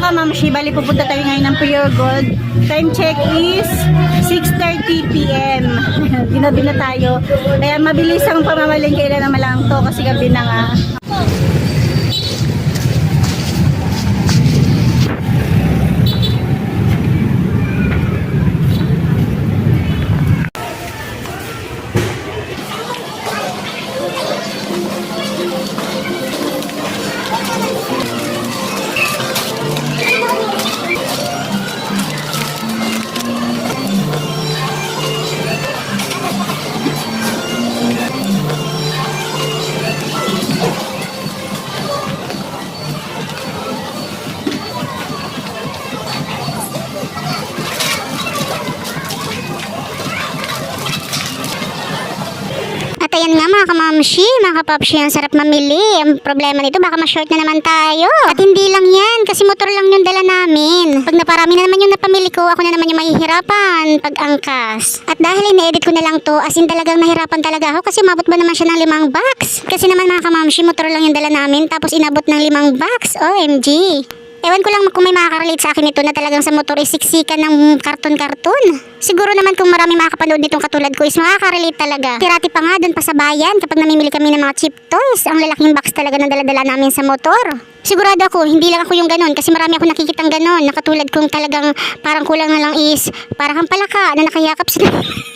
Mamshi, bali pupunta tayo ngayon ng Pure Gold. Time check is 6:30 PM. Ginabi na tayo. Kaya mabilis ang pamamalingke, kailan naman lang to kasi gabi na nga. Ayan nga mga kamamshi, mga kapapshi, ang sarap mamili. Ang problema nito, baka ma-short na naman tayo. At hindi lang yan, kasi motor lang yung dala namin. Pag naparami na naman yung napamili ko, ako na naman yung mahihirapan pag angkas. At dahil ina-edit ko na lang to, as in talagang nahirapan talaga ako kasi umabot ba naman siya ng 5 box. Kasi naman mga kamamshi, motor lang yung dala namin, tapos inabot ng 5 box. OMG. Ewan ko lang kung may makaka-relate sa akin ito na talagang sa motor is siksikan ng karton-karton. Siguro naman kung marami makakapanood nitong katulad ko is makaka-relate talaga. Tirati pa nga doon pa sa bayan kapag namimili kami ng mga cheap toys. Ang lalaking box talaga ng dala-dala namin sa motor. Sigurado ako, hindi lang ako yung ganon kasi marami ako nakikitang ganon. Nakatulad kong talagang parang kulang na lang is parang kang palaka na nakayakap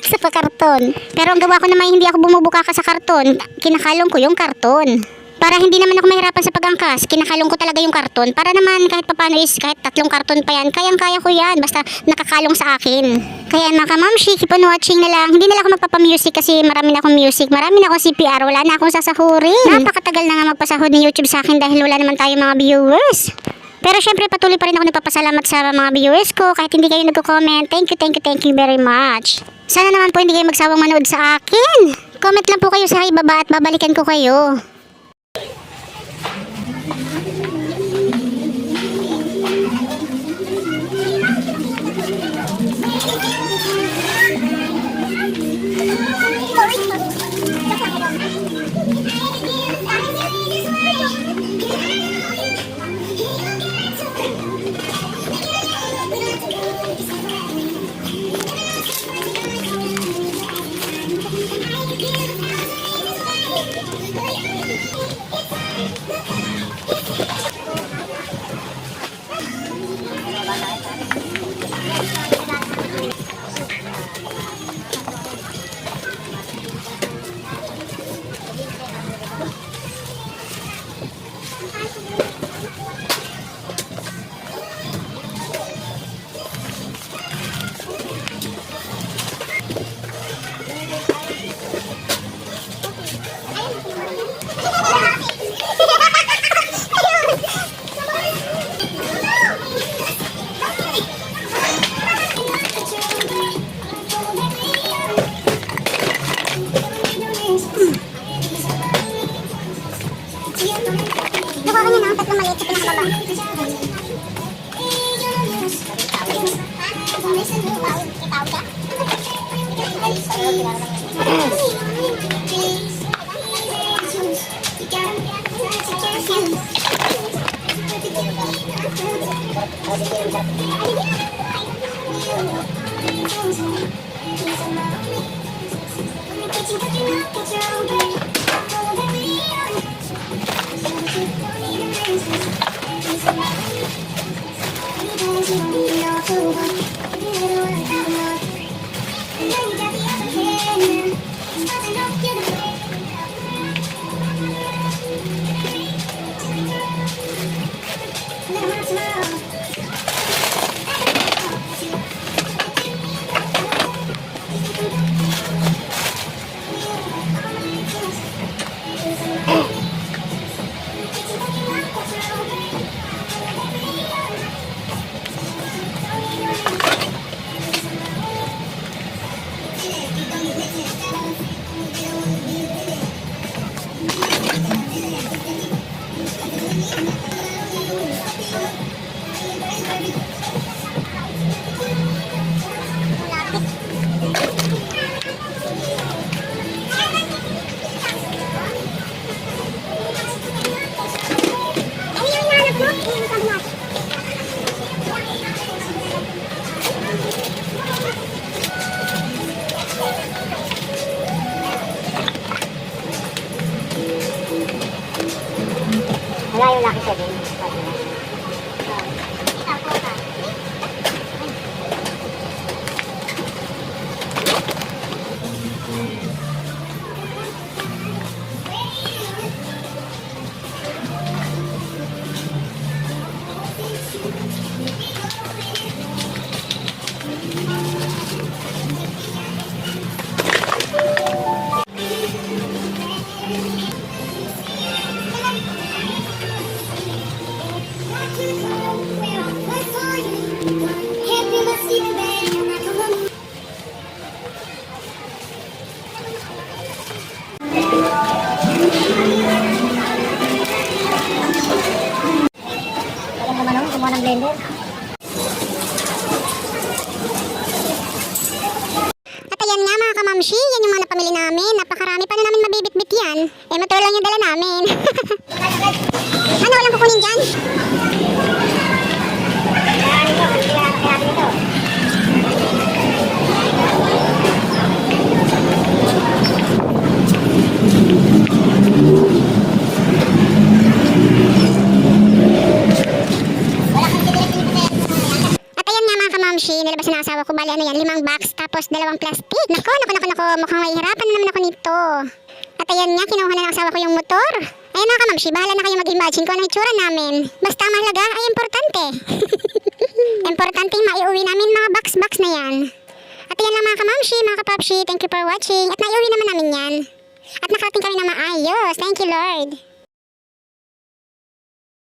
sa karton. Pero ang gawa ko naman hindi ako bumubuka ka sa karton. Kinakalong ko yung karton. Para hindi naman ako mahirapan sa pag-angkas, kinakalong ko talaga yung karton. Para naman kahit papano is kahit 3 karton pa yan, kayang-kaya ko yan. Basta nakakalong sa akin. Kaya mga kamamshi, keep on watching na lang. Hindi na lang ako magpapamusic kasi marami na akong music. Marami na akong CPR, wala na akong sasahurin. Napakatagal na nga magpasahod ni YouTube sa akin dahil wala naman tayo mga viewers. Pero syempre patuloy pa rin ako nagpapasalamat sa mga viewers ko kahit hindi kayo nagko-comment. Thank you very much. Sana naman po hindi kayo magsawang manood sa akin. Comment lang po kayo sa ibaba at babalikan ko kayo. Nakuha niya na ang 3 maliit sa pinakababa. At ayan nga mga kamamshi, yan yung mga napamili namin. Napakarami pa na namin mabibitbit yan. Eh, motor lang yung dala namin. Ano, walang kukunin dyan? At ayan nga mga kamamshi, nilabas na asawa ko. Bali ano yan, 5 box tapos 2 plastic. Nako, mukhang mahihirapan na naman ako nito. At ayan nga, kinuha na ng asawa ko yung motor. Ayan mga kamamshi, bahala na kayo mag-imagine kung ano itsura namin. Basta ang mahalaga ay importante. Importante maiuwi namin mga box na yan. At ayan lang mga kamamshi, mga kapapshi, thank you for watching. At naiuwi naman namin yan. At nakarating kami na maayos. Thank you Lord.